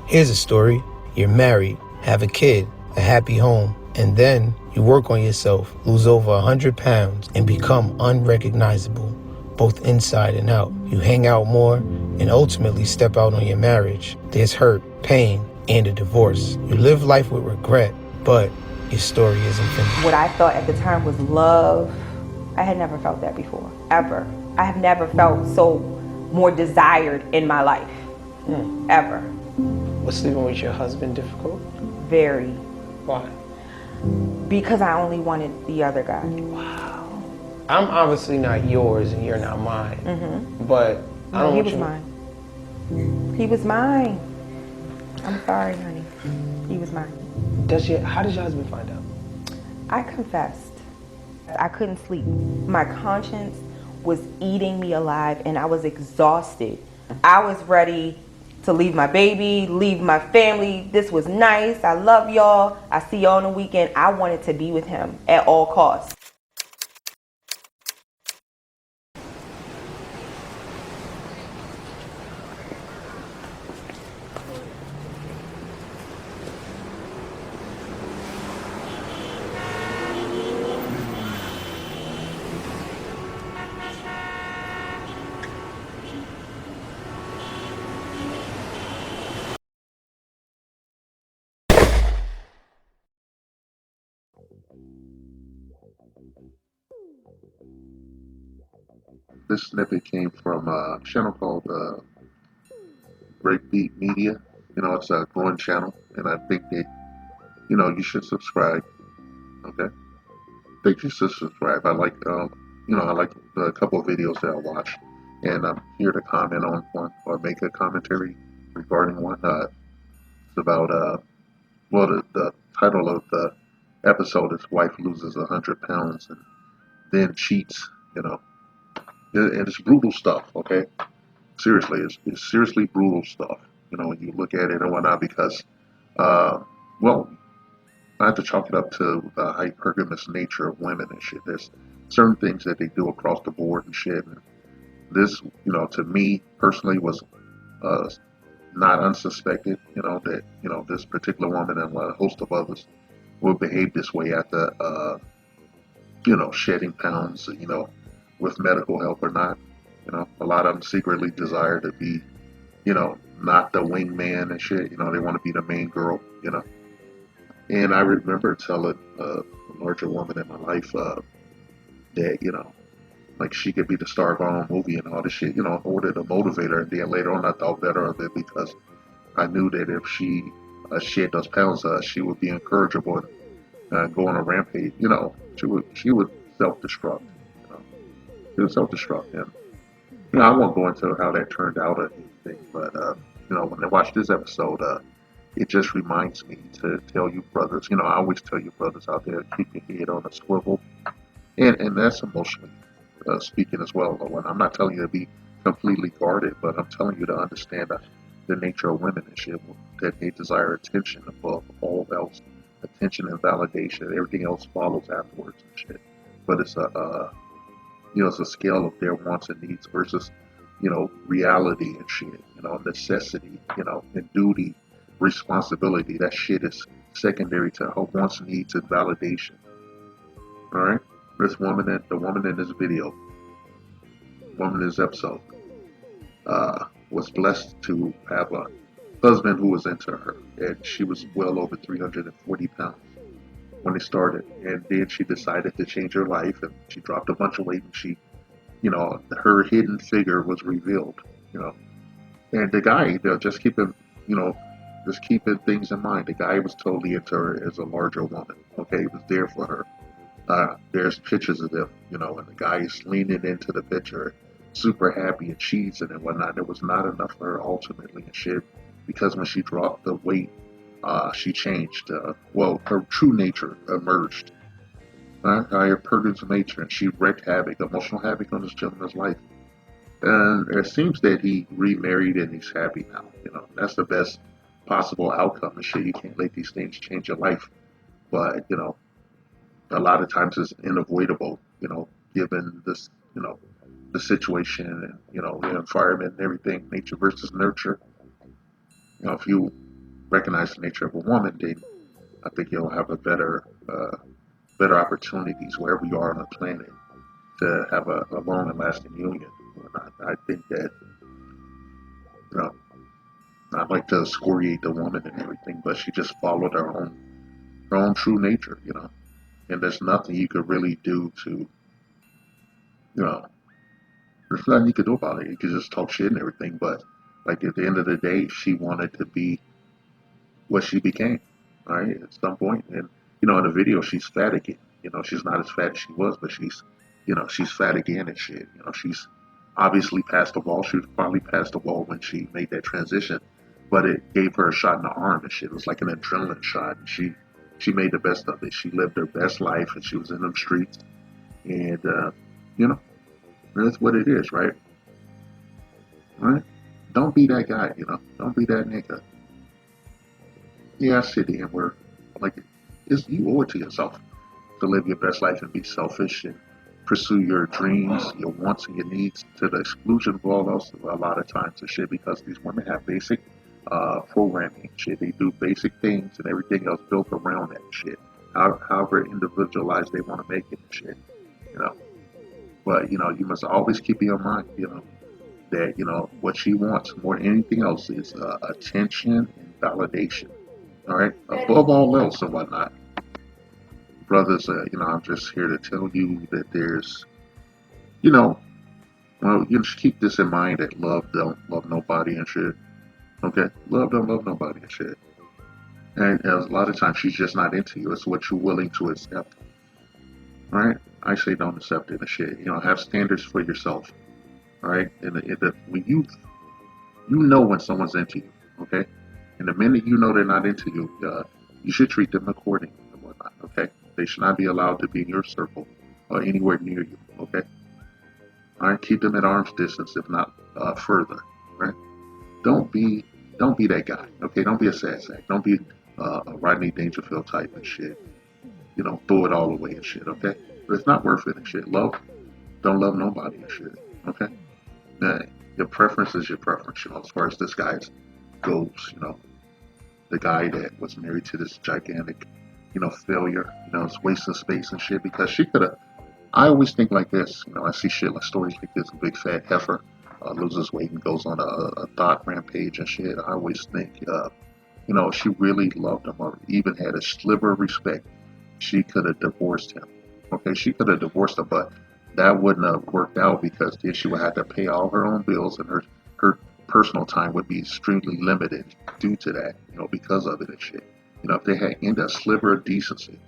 Here's a story. You're married, have a kid, a happy home, and then you work on yourself, lose over 100 pounds, and become unrecognizable, both inside and out. You hang out more and ultimately step out on your marriage. There's hurt, pain, and a divorce. You live life with regret, but your story isn't finished. What I thought at the time was love, I had never felt that before, ever. I have never felt so more desired in my life, ever. Was sleeping with your husband difficult? Very. Why? Because I only wanted the other guy. Wow. I'm obviously not yours and you're not mine. But I No, don't he want was you to... mine. He was mine. I'm sorry, honey. He was mine. How does your husband find out? I confessed. I couldn't sleep. My conscience was eating me alive and I was exhausted. I was ready to leave my baby, leave my family. This was nice. I love y'all. I see y'all on the weekend. I wanted to be with him at all costs. This snippet came from a channel called Breakbeat Media. It's a growing channel, and I think that you should subscribe. Okay, I think you should subscribe. I like a couple of videos that I watch, and I'm here to comment on one or make a commentary regarding one. It's about the title of the episode is "Wife Loses 100 pounds and Then Cheats." And it's brutal stuff. Okay, seriously, it's seriously brutal stuff. When you look at it and whatnot, because, uh, well, I have to chalk it up to the hypergamous nature of women and shit. There's certain things that they do across the board and shit. And this, to me personally, was uh, not unsuspected. That this particular woman and a host of others will behave this way after, shedding pounds. With medical help or not. A lot of them secretly desire to be not the wingman and shit. They want to be the main girl. And I remember telling a larger woman in my life that, like she could be the star of our own movie and all this shit, in order to motivate her. And then later on, I thought better of it because I knew that if she shed those pounds, she would be incorrigible and go on a rampage. She would self-destruct. She would self-destruct. And I won't go into how that turned out or anything, but when I watched this episode, it just reminds me to tell you brothers. I always tell you brothers out there, keep your head on a swivel, and that's emotionally speaking as well. And I'm not telling you to be completely guarded, but I'm telling you to understand the nature of women and shit, that they desire attention above all else, attention and validation. Everything else follows afterwards and shit. But it's a scale of their wants and needs versus, reality and shit, necessity, and duty, responsibility. That shit is secondary to her wants, needs, and validation. All right? The woman in this video, woman in this episode, was blessed to have a husband who was into her, and she was well over 340 pounds when they started. And then she decided to change her life, and she dropped a bunch of weight, and her hidden figure was revealed. You know, and the guy, you know, just keeping things in mind. The guy was totally into her as a larger woman. Okay, he was there for her. There's pictures of them, and the guy is leaning into the picture, super happy and cheesing and whatnot. It was not enough for her ultimately and shit, because when she dropped the weight, she changed. Her true nature emerged. Her purgative nature, and she wreaked havoc, emotional havoc on this gentleman's life. And it seems that he remarried and he's happy now. That's the best possible outcome and shit. You can't let these things change your life. But, a lot of times it's unavoidable, given this, the situation and, the environment and everything, nature versus nurture. If you recognize the nature of a woman, then I think you'll have a better opportunities wherever you are on the planet to have a long and lasting union. And I think that, you know, I'd like to excoriate the woman and everything, but she just followed her own true nature, and there's nothing you could really do to, there's nothing you could do about it. You could just talk shit and everything, but like at the end of the day, she wanted to be what she became, right? At some point, and in the video, she's fat again. She's not as fat as she was, but she's fat again and shit. She's obviously past the wall. She was probably past the wall when she made that transition, but it gave her a shot in the arm and shit. It was like an adrenaline shot, and she made the best of it. She lived her best life, and she was in them streets, and you know, that's what it is, right? Right? Don't be that guy, Don't be that nigga. Yeah, I sit there where, like, you owe it to yourself to live your best life and be selfish and pursue your dreams, your wants, and your needs to the exclusion of all else a lot of times and shit, because these women have basic programming and shit. They do basic things and everything else built around that shit. However individualized they want to make it and shit, you know. But, you must always keep in your mind, that, what she wants more than anything else is attention and validation. All right? Above all else and whatnot. Brothers, I'm just here to tell you that there's, well, you just keep this in mind that love don't love nobody and shit. Okay? Love don't love nobody and shit. And a lot of times she's just not into you. It's what you're willing to accept. All right? I say don't accept it and shit. Have standards for yourself. All right? And when you know when someone's into you, okay? And the minute you know they're not into you, you should treat them accordingly and whatnot, okay? They should not be allowed to be in your circle or anywhere near you, okay? All right, keep them at arm's distance, if not further, right? Don't be that guy, okay? Don't be a sad sack. Don't be a Rodney Dangerfield type and shit. Throw it all away and shit, okay? But it's not worth it and shit. Don't love nobody and shit, okay? Now, your preference is your preference, as far as this guy goes, the guy that was married to this gigantic, failure, is wasting space and shit, because she could have. I always think like this, I see shit like stories like this: a big fat heifer loses weight and goes on a thought rampage and shit. I always think, she really loved him or even had a sliver of respect, she could have divorced him. Okay, she could have divorced him, but that wouldn't have worked out, because then she would have to pay all her own bills, and her personal time would be extremely limited due to that, because of it and shit. If they had in a sliver of decency,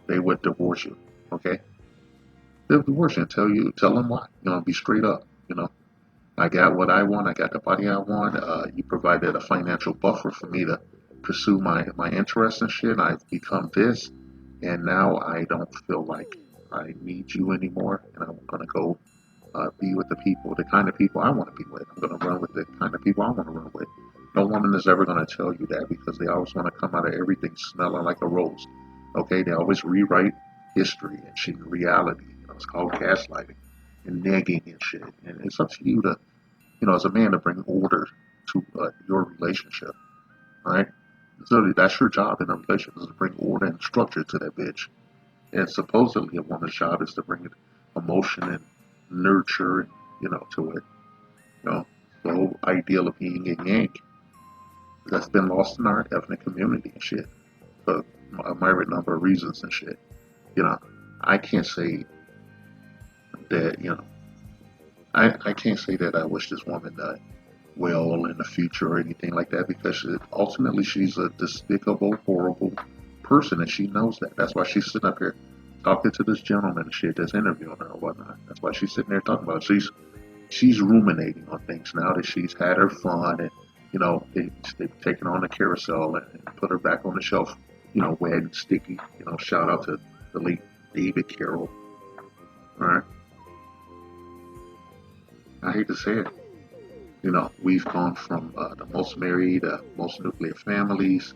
they would divorce you. Okay, they'll divorce you and tell them why. Be straight up. I got what I want. I got the body I want. You provided a financial buffer for me to pursue my interests and shit. I've become this, and now I don't feel like I need you anymore, and I'm gonna go be with the kind of people I want to be with. I'm gonna run with the kind of people I want to run with. No woman is ever gonna tell you that, because they always want to come out of everything smelling like a rose. Okay, they always rewrite history and shit in reality. It's called gaslighting and negging and shit. And it's up to you to, as a man, to bring order to your relationship. All right, so that's your job in a relationship, is to bring order and structure to that bitch. And supposedly a woman's job is to bring emotion and nurture, to it. The whole ideal of yin and yang that's been lost in our ethnic community and shit for a myriad number of reasons and shit. I can't say that, I can't say that I wish this woman well in the future or anything like that, because ultimately she's a despicable, horrible person, and she knows that. That's why she's sitting up here talking to this gentleman and shit that's interviewing her or whatnot. That's why she's sitting there talking about it. She's ruminating on things now that she's had her fun, and they've taken her on the carousel and put her back on the shelf, wet and sticky. Shout out to the late David Carroll. All right, I hate to say it. We've gone from the most married, most nuclear families,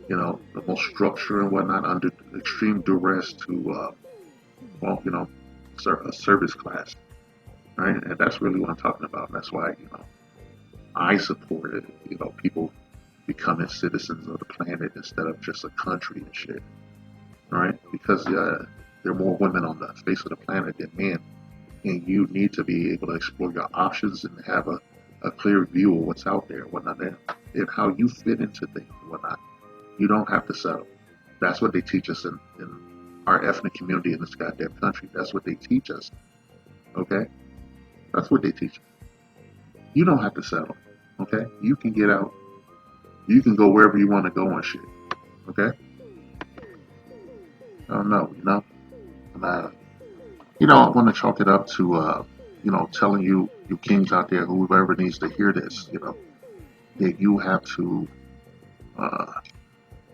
the most structure and whatnot, under extreme duress to, a service class, right? And that's really what I'm talking about. And that's why, I support it, people becoming citizens of the planet instead of just a country and shit. Right? Because there are more women on the face of the planet than men, and you need to be able to explore your options and have a clear view of what's out there, whatnot, and how you fit into things, whatnot. You don't have to settle. That's what they teach us in our ethnic community in this goddamn country. That's what they teach us. Okay? That's what they teach us. You don't have to settle. Okay? You can get out. You can go wherever you want to go and shit. Okay? I don't know, you know? And I want to chalk it up to, telling you kings out there, whoever needs to hear this, that uh, you have to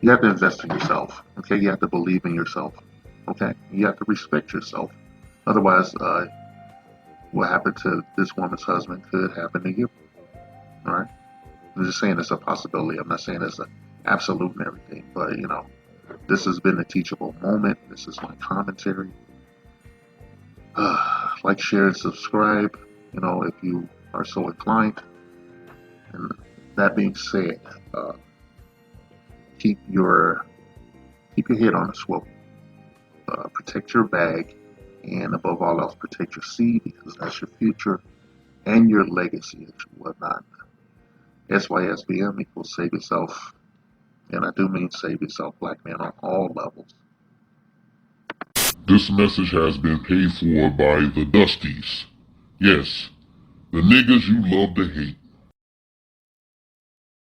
invest in yourself. Okay? You have to believe in yourself. Okay? You have to respect yourself. Otherwise, what happened to this woman's husband could happen to you. All right? I'm just saying it's a possibility. I'm not saying it's an absolute and everything, but this has been a teachable moment. This is my commentary. Like, share, and subscribe. If you are so inclined. And that being said, keep your head on a swivel. Protect your bag, and above all else, protect your seed, because that's your future and your legacy and whatnot. SYSBM equals save yourself, and I do mean save yourself, black man, on all levels. This message has been paid for by the Dusties. Yes, the niggas you love to hate.